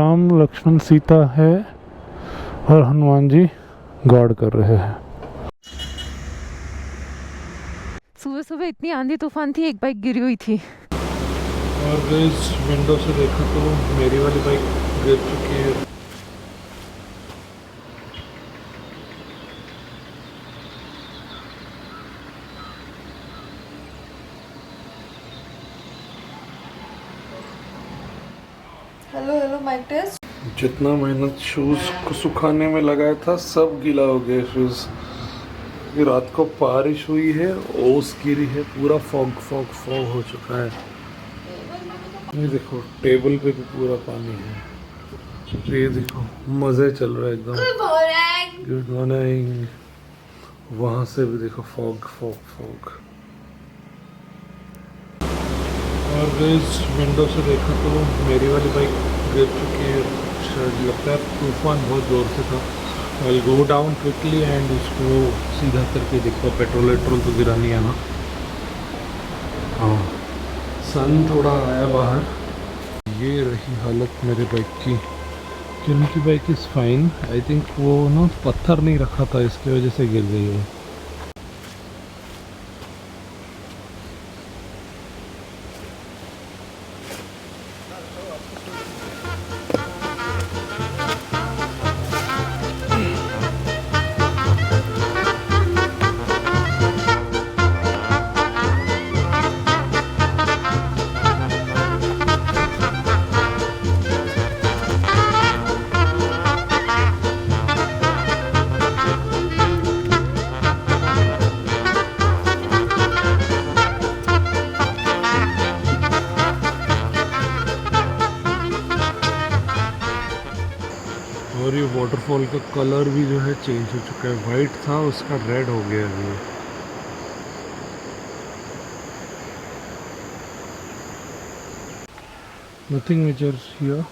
राम लक्ष्मण सीता है और हनुमान जी गार्ड कर रहे हैं। सुबह सुबह इतनी आंधी तूफान थी, एक बाइक गिरी हुई थी। और गाइस विंडो से देखा तो मेरी वाली बाइक गिर चुकी है। Hello hello mike test. जितना मेहनत शूज़ को सुखाने में लगाया था सब गीला हो गया शूज़। ये रात को बारिश हुई है, ओस गिरी है, पूरा फॉग फॉग फॉग हो चुका है। ये देखो टेबल पे भी पूरा पानी है। ये देखो मज़े चल रहा है एकदम। Good morning. वहाँ से भी देखो फॉग फॉग फॉग। और गाइस विंडो से देखा तो मेरी वाली बाइक गिर चुकी है। शायद लगता है तूफान बहुत ज़ोर से था। I will go down quickly and उसको सीधा करके देखो। पेट्रोल वेट्रोल तो गिरा नहीं है ना। हाँ सन थोड़ा आया बाहर। ये रही हालत मेरे बाइक की। किरण की bike is fine. I think वो ना पत्थर नहीं रखा था, इसकी वजह से गिर गई है। और ये वाटरफॉल का कलर भी जो है चेंज हो चुका है। वाइट था उसका रेड हो गया है। Nothing major here.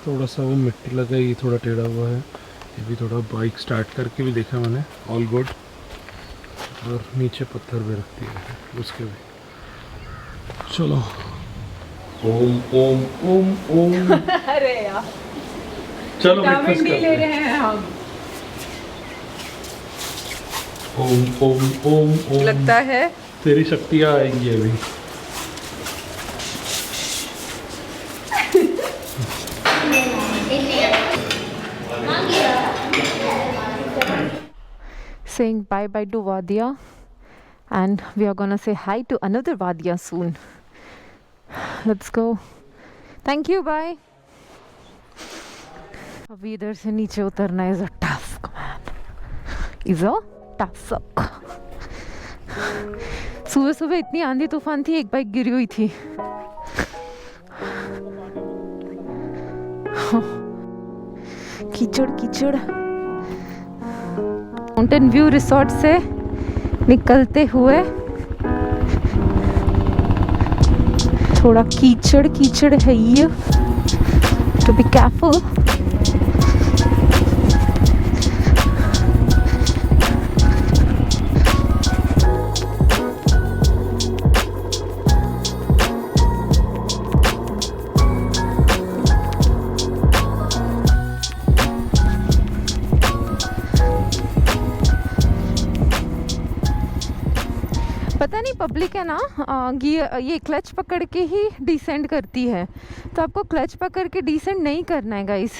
थोड़ा सा वो मिट्टी लगा, ये थोड़ा टेढ़ा हुआ है। ये भी थोड़ा बाइक स्टार्ट करके भी देखा मैंने, ऑल गुड। और नीचे पत्थर भी रख दिया है उसके भी। चलो ओम ओम ओम ओम। अरे यार चलो विटामिन डी ले रहे हैं हम। ओम ओम ओम ओम। लगता है तेरी शक्तियाँ आएंगी अभी। saying bye bye to Wadia, and we are gonna say hi to another Wadia soon. Let's go. Thank you, bye. अभी इधर से नीचे उतरना is a task, man. Is a task. सुबह सुबह इतनी आंधी तूफान थी, एक बाइक गिरी हुई थी। कीचड़ कीचड़। माउंटेन व्यू रिसोर्ट से निकलते हुए थोड़ा कीचड़ कीचड़ है ये, टू बी केयरफुल। पता नहीं पब्लिक है ना, ये क्लच पकड़ के ही डिसेंड करती है, तो आपको क्लच पकड़ के डिसेंड नहीं करना है गाइस।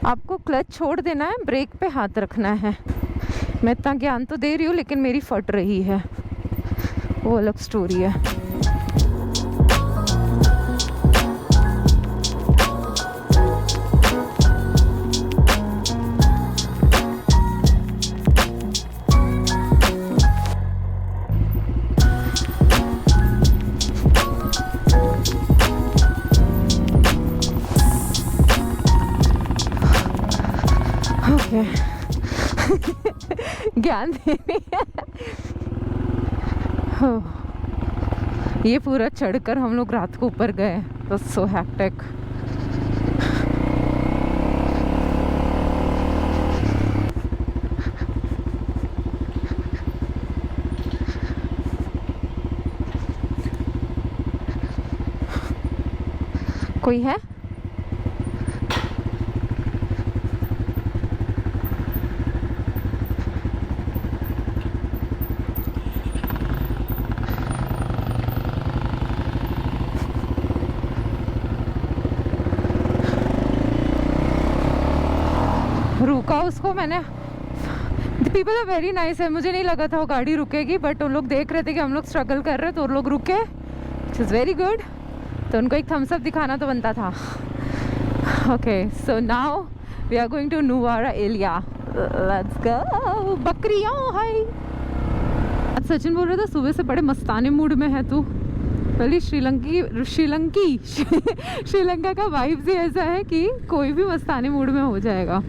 आपको क्लच छोड़ देना है, ब्रेक पे हाथ रखना है। मैं इतना ज्ञान तो दे रही हूँ लेकिन मेरी फट रही है, वो अलग स्टोरी है। ज्ञान देनी है। ये पूरा चढ़कर हम लोग रात को ऊपर गए, तो सो हैक्टिक। कोई है? रुका उसको मैंने, पीपल आर वेरी नाइस है, मुझे नहीं लगा था वो गाड़ी रुकेगी, बट उन लोग देख रहे थे कि हम लोग स्ट्रगल कर रहे हैं तो उन लोग रुके, इट इज़ वेरी गुड। तो उनको एक थम्स अप दिखाना तो बनता था। Okay so now we are going to Nuwara Eliya, let's go. बकरियाँ हाय। आज सचिन बोल रहा था सुबह से बड़े मस्ताने मूड में है तू। पहले श्रीलंका का वाइब्स ही ऐसा है कि कोई भी मस्ताने मूड में हो जाएगा।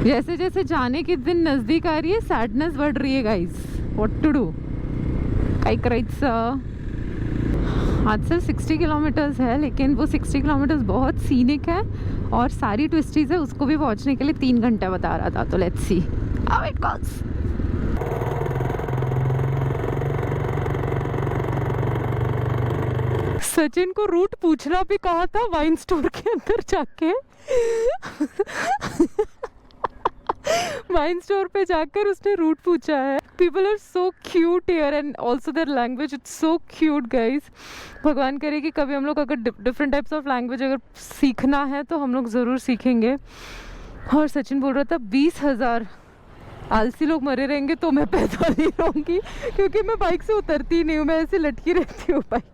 जैसे जैसे जाने के दिन नज़दीक आ रही है सैडनेस बढ़ रही है गाइस, व्हाट टू डू। काय करायचं। आज सिर्फ 60 किलोमीटर्स है, लेकिन वो 60 किलोमीटर्स बहुत सीनिक है और सारी ट्विस्टीज है, उसको भी पहुंचने के लिए 3 घंटा बता रहा था। तो let's see how it goes. Sachin को रूट पूछना भी कहा था वाइन स्टोर के अंदर जाके। वाइन स्टोर पे जाकर उसने रूट पूछा है। People are so cute here and also their language, it's so cute guys. भगवान करे कि कभी हम लोग अगर डिफरेंट टाइप्स ऑफ लैंग्वेज अगर सीखना है तो हम लोग ज़रूर सीखेंगे। और सचिन बोल रहा था 20,000 आलसी लोग मरे रहेंगे तो मैं पैदल ही रहूँगी, क्योंकि मैं बाइक से उतरती ही नहीं हूँ, मैं ऐसे लटकी रहती हूँ बाइक।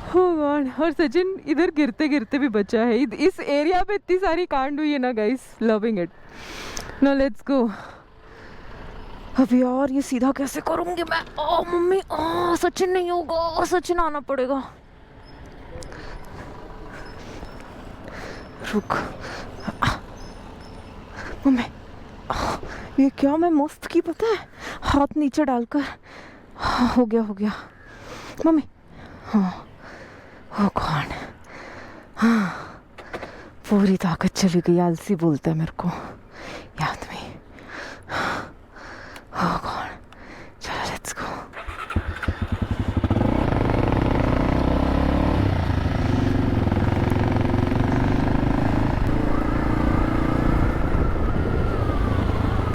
Oh God. और सचिन इधर गिरते गिरते भी बचा है। इस एरिया पे इतनी सारी कांड हुई है ना guys, loving it. No let's go. अभी और ये सीधा कैसे करूंगी मैं? ओ मम्मी, ओ सचिन नहीं होगा, सचिन आना पड़ेगा। रुक मम्मी, ये क्या मैं मस्त की पता है, हाथ नीचे डालकर। हो गया मम्मी। हाँ ओ गॉड, हाँ पूरी ताकत चली गई। आलसी बोलता है मेरे को याद में। ओ गॉड, चलो let's go.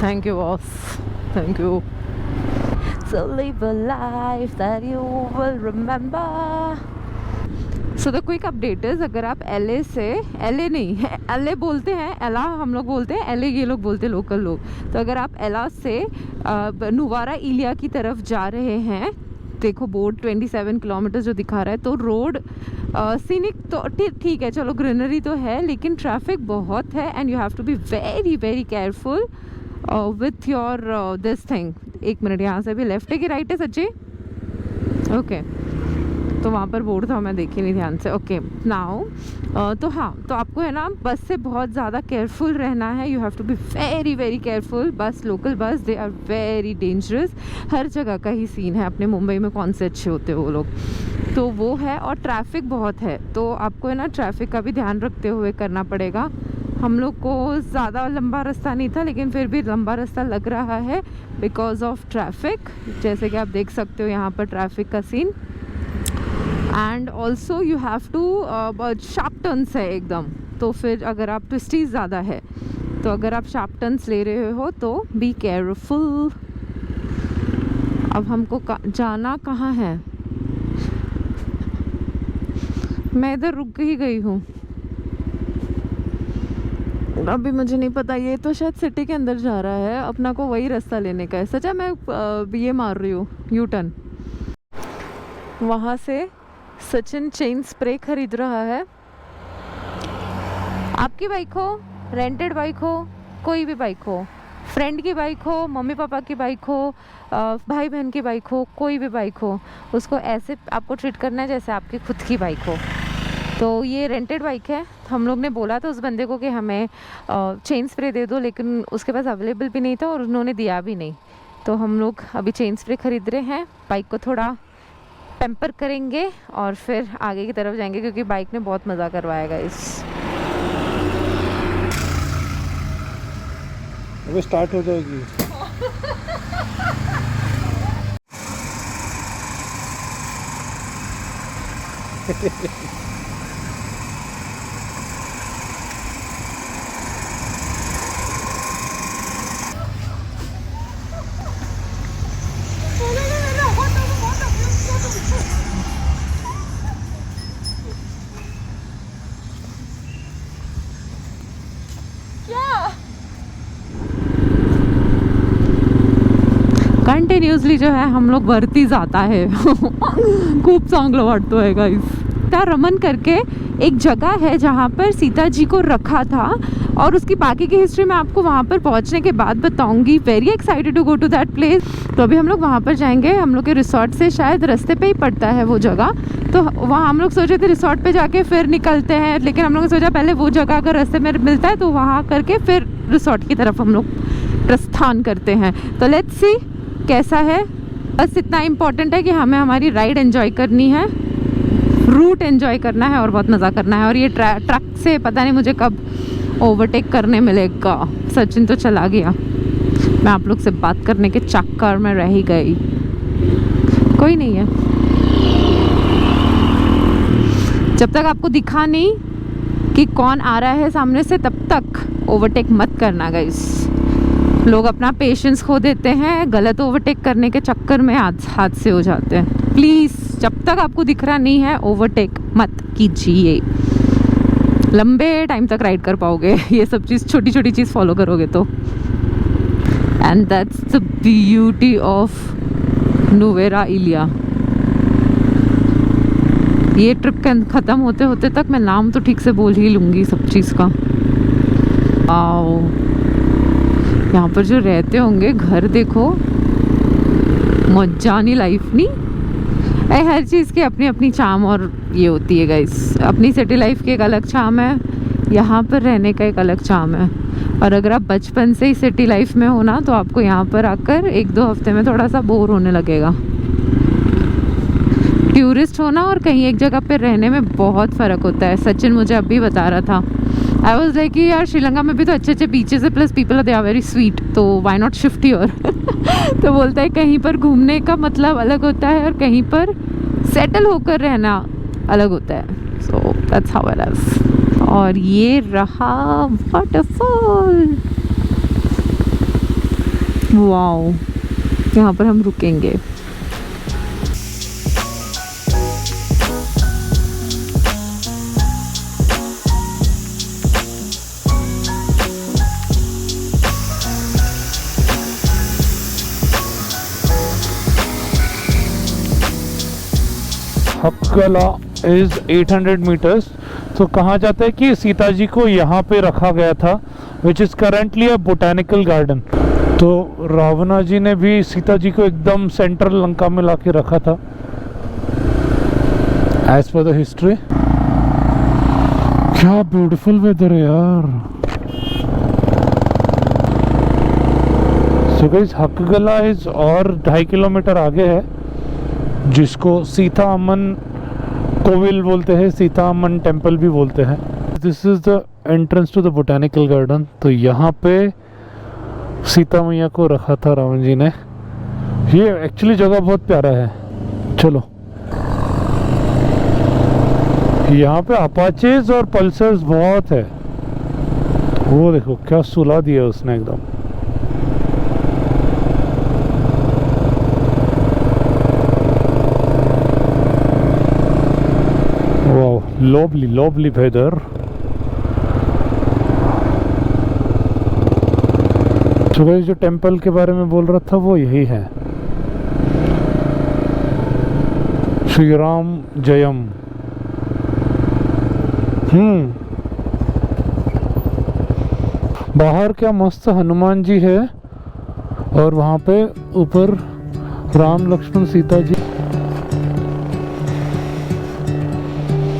Thank you boss, thank you. So live a life that you will remember. So the quick update is, अगर आप LA से, LA नहीं है, LA बोलते हैं, एला हम लोग बोलते हैं, LA ये लोग बोलते हैं लोकल लोग। तो अगर आप एला से नुवारा इलिया की तरफ जा रहे हैं, देखो बोर्ड 27 किलोमीटर जो दिखा रहा है, तो रोड सीनिक तो ठीक है, चलो ग्रीनरी तो है, लेकिन ट्रैफिक बहुत है and you have to be very very careful with your this thing. एक मिनट, यहाँ से भी लेफ्ट है कि राइट है सच्ची? ओके, तो वहाँ पर बोर्ड था, मैं देखी नहीं ध्यान से। ओके नाउ तो हाँ, तो आपको है ना बस से बहुत ज़्यादा केयरफुल रहना है। You have to be very very careful. Bus, local bus, they are very dangerous. हर जगह का ही सीन है, अपने मुंबई में कौन से अच्छे होते हैं वो लोग, तो वो है। और ट्रैफिक बहुत है, तो आपको है ना ट्रैफिक का भी ध्यान रखते हुए करना पड़ेगा। हम लोग को ज़्यादा लंबा रास्ता नहीं था, लेकिन फिर भी लंबा रास्ता लग रहा है बिकॉज ऑफ ट्रैफिक। जैसे कि आप देख सकते हो यहाँ पर ट्रैफिक का scene. And also you have to sharp turns है एकदम, तो फिर अगर आप ट्विस्टीज ज़्यादा है, तो अगर आप शार्प टर्न्स ले रहे हो तो बी केयरफुल। अब हमको जाना कहाँ है? मैं इधर रुक ही गई हूँ, अभी मुझे नहीं पता। ये तो शायद सिटी के अंदर जा रहा है, अपना को वही रास्ता लेने का है। सचा मैं ये मार रही हूँ यू टर्न। वहाँ से सचिन चेन स्प्रे खरीद रहा है। आपकी बाइक हो, रेंटेड बाइक हो, कोई भी बाइक हो, फ्रेंड की बाइक हो, मम्मी पापा की बाइक हो, भाई बहन की बाइक हो, कोई भी बाइक हो, उसको ऐसे आपको ट्रीट करना है जैसे आपकी खुद की बाइक हो। तो ये रेंटेड बाइक है। हम लोग ने बोला था उस बंदे को कि हमें चेन स्प्रे दे दो, लेकिन उसके पास अवेलेबल भी नहीं था और उन्होंने दिया भी नहीं। तो हम लोग अभी चेन स्प्रे खरीद रहे हैं, बाइक को थोड़ा पैम्पर करेंगे और फिर आगे की तरफ जाएंगे, क्योंकि बाइक ने बहुत मज़ा करवाया गाइस। अभी स्टार्ट हो जाएगी। कंटिन्यूसली जो है हम लोग भरती जाता है खूब चांगलं वाटतोय गाइस. सीता रमन करके एक जगह है जहाँ पर सीता जी को रखा था और उसकी बाकी की हिस्ट्री मैं आपको वहाँ पर पहुँचने के बाद बताऊँगी. Very excited to go to that place. तो अभी हम लोग वहाँ पर जाएंगे. हम लोग के रिसोर्ट से शायद रास्ते पे ही पड़ता है वो जगह. तो वहाँ हम लोग सोचे थे रिसोर्ट पे जाके फिर निकलते हैं, लेकिन हम लोग ने सोचा पहले वो जगह अगर रास्ते में मिलता है तो वहाँ करके फिर रिसोर्ट की तरफ हम लोग प्रस्थान करते हैं. तो लेट्स सी कैसा है. बस इतना इम्पोर्टेंट है कि हमें हमारी राइड एंजॉय करनी है, रूट एंजॉय करना है और बहुत मज़ा करना है. और ये ट्रक से पता नहीं मुझे कब ओवरटेक करने मिलेगा. सचिन तो चला गया, मैं आप लोग से बात करने के चक्कर में रह ही गई. कोई नहीं है, जब तक आपको दिखा नहीं कि कौन आ रहा है सामने से तब तक ओवरटेक मत करना गाइस. लोग अपना पेशेंस खो देते हैं, गलत ओवरटेक करने के चक्कर में हादसे हो जाते हैं. प्लीज़ जब तक आपको दिख रहा नहीं है ओवरटेक मत कीजिए. लंबे टाइम तक राइड कर पाओगे ये सब चीज़, छोटी छोटी चीज़ फॉलो करोगे तो. And that's the beauty of Nuwara Eliya. ये ट्रिप ख़त्म होते होते तक मैं नाम तो ठीक से बोल ही लूँगी सब चीज़ का. आओ, यहाँ पर जो रहते होंगे घर देखो, मजानी लाइफ नहीं. हर चीज़ की अपनी अपनी चार्म और ये होती है गाइस. अपनी सिटी लाइफ की एक अलग चार्म है, यहाँ पर रहने का एक अलग चार्म है. और अगर आप बचपन से ही सिटी लाइफ में हो ना तो आपको यहाँ पर आकर 1-2 हफ्ते में थोड़ा सा बोर होने लगेगा. टूरिस्ट होना और कहीं एक जगह पर रहने में बहुत फ़र्क होता है. सचिन मुझे अभी बता रहा था. आई वॉज लाइक कि यार श्रीलंका में भी तो अच्छे अच्छे बीचेस है, plus people they are very sweet, तो वाई नॉट शिफ्ट योर. तो बोलता है कहीं पर घूमने का मतलब अलग होता है और कहीं पर सेटल होकर रहना अलग होता है. So that's how it is. और ये रहा वाटरफॉल. वाओ, यहाँ पर हम रुकेंगे. हक्कला इज 800 मीटर्स. तो कहा जाता है कि सीता जी को यहाँ पे रखा गया था, which is currently a botanical garden. तो रावणा जी ने भी सीता जी को एकदम सेंट्रल लंका में लाके रखा था एज पर द हिस्ट्री. क्या ब्यूटीफुल वेदर है यार. सो गाइस, हक्कला इज और 2.5 किलोमीटर आगे है, जिसको सीता अमन कोविल बोलते हैं, सीता अमन टेम्पल भी बोलते हैं. This is the entrance to the botanical garden. तो यहाँ पे सीता मैया को रखा था रावण जी ने. ये एक्चुअली जगह बहुत प्यारा है. चलो, यहाँ पे अपाचेज और पल्सर्स बहुत है. वो देखो क्या सुला दिया उसने एकदम. lovely lovely weather. तो गाइस, जो टेंपल के बारे में बोल रहा था वो यही है, श्री राम जयम. बाहर क्या मस्त हनुमान जी है और वहाँ पे ऊपर राम लक्ष्मण सीता जी.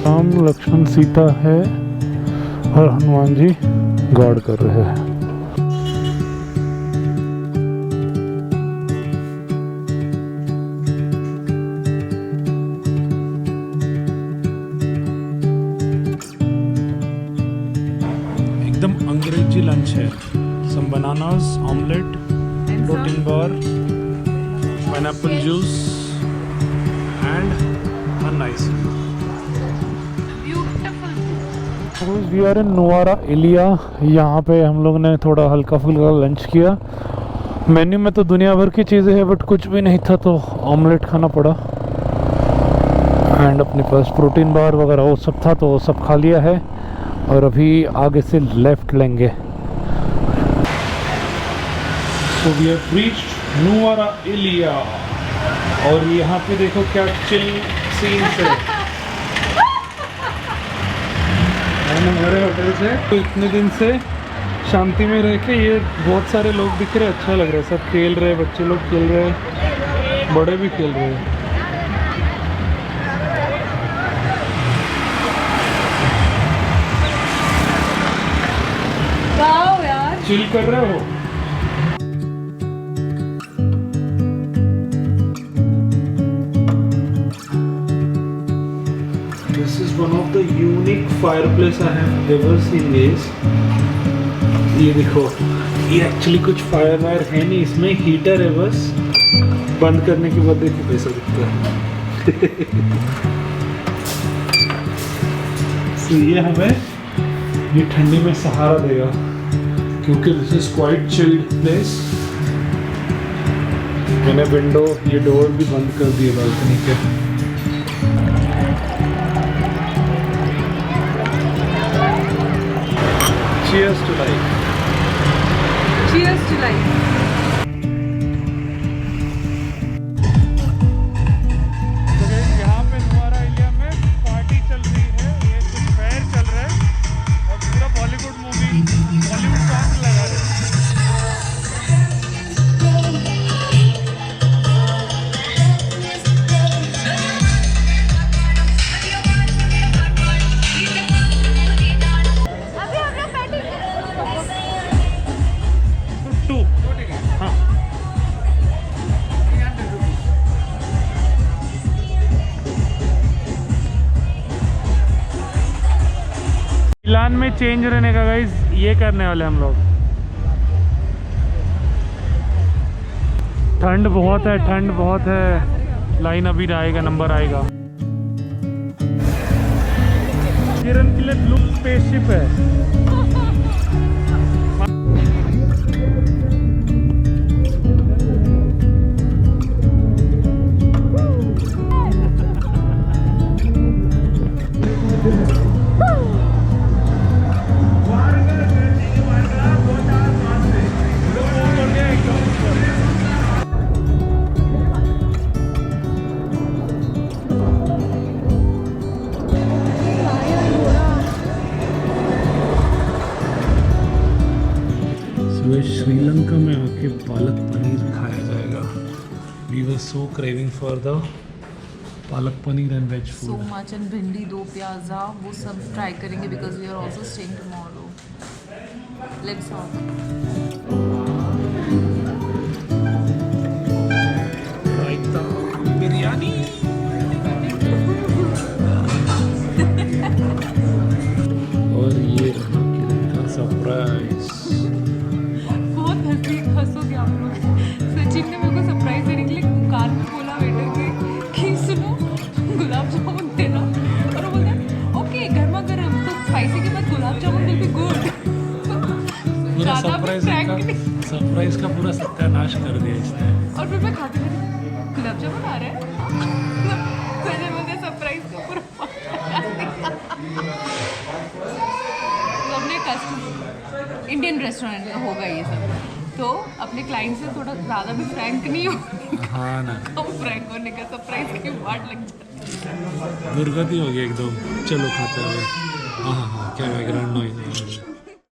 राम लक्ष्मण सीता है और हनुमान जी गार्ड कर रहे हैं. एकदम अंग्रेजी लंच है. Some bananas, omelette, protein bar, pineapple juice and a nice. We are in Nuwara Eliya. यहाँ पे हम लोग ने थोड़ा हल्का फुल्का लंच किया. मेन्यू में तो दुनिया भर की चीज़ें हैं बट कुछ भी नहीं था तो ऑमलेट खाना पड़ा. एंड अपने पास प्रोटीन बार वगैरह वो सब था तो वो सब खा लिया है और अभी आगे से लेफ्ट लेंगे. So we have reached Nuwara इलिया। और यहाँ पे देखो क्या चिल सीन्स है हमारे होटल से। तो इतने दिन से शांति में रह के ये बहुत सारे लोग दिख रहे, अच्छा लग रहा है। सब खेल रहे, बच्चे लोग खेल रहे हैं, बड़े भी खेल रहे हैं। वाओ यार, चिल कर रहे हो। This is one of the unique fireplace I have ever seen guys। ये देखो, ये एक्चुअली कुछ फायर वायर है नहीं, इसमें हीटर है बस। बंद करने के बाद देखो कैसा दिखता है। तो ये हमें ये ठंडी में सहारा देगा, क्योंकि this is quite chilled place. मैंने विंडो, ये डोर भी बंद कर दिए बालकनी के। Cheers to life। cheers to life। यहाँ पे नुआरा एरिया में पार्टी चल रही है, ये कुछ फेयर चल रहा है और पूरा बॉलीवुड मूवी, बॉलीवुड सॉन्ग लगा रहे हैं। मिलान में चेंज रहने का गाइस ये करने वाले हम लोग। ठंड बहुत है, ठंड बहुत है। लाइन अभी आएगा, नंबर आएगा। किरण के लिए ब्लू स्पेसशिप है। श्रीलंका में आके पालक पनीर खाया जाएगा। We were so craving for the palak paneer and veg food. So much and bhindi, 2 pyaza, वो सब ट्राई करेंगे because we are also staying tomorrow. Let's raita, biryani. और ये रहा किरण का सरप्राइज। हंसोगे आप लोग। सचिन ने मेरे को सरप्राइज देने के लिए कान में बोला वेटर के कि सुनो गुलाब जामुन देना, और वो बोलता ओके गर्मा गर्म, तो स्पाइसी के बाद gulab jamun will be good. पूरा सरप्राइज का पूरा सत्यानाश कर दिया इसने। और फिर मैं खाते गुलाब जामुन आ रहा है। मैंने बोला सरप्राइज का पूरा अपने कस्टमर इंडियन रेस्टोरेंट में होगा ये सब, तो अपने क्लाइंट से थोड़ा ज़्यादा भी फ्रैंक नहीं हो। हाँ ना, कम फ्रैंक होने का सरप्राइज की वाट लग जाती है। दुर्गति हो गई एकदम। चलो खाते हुए। हाँ हाँ हाँ, क्या बैकग्राउंड नॉइज है।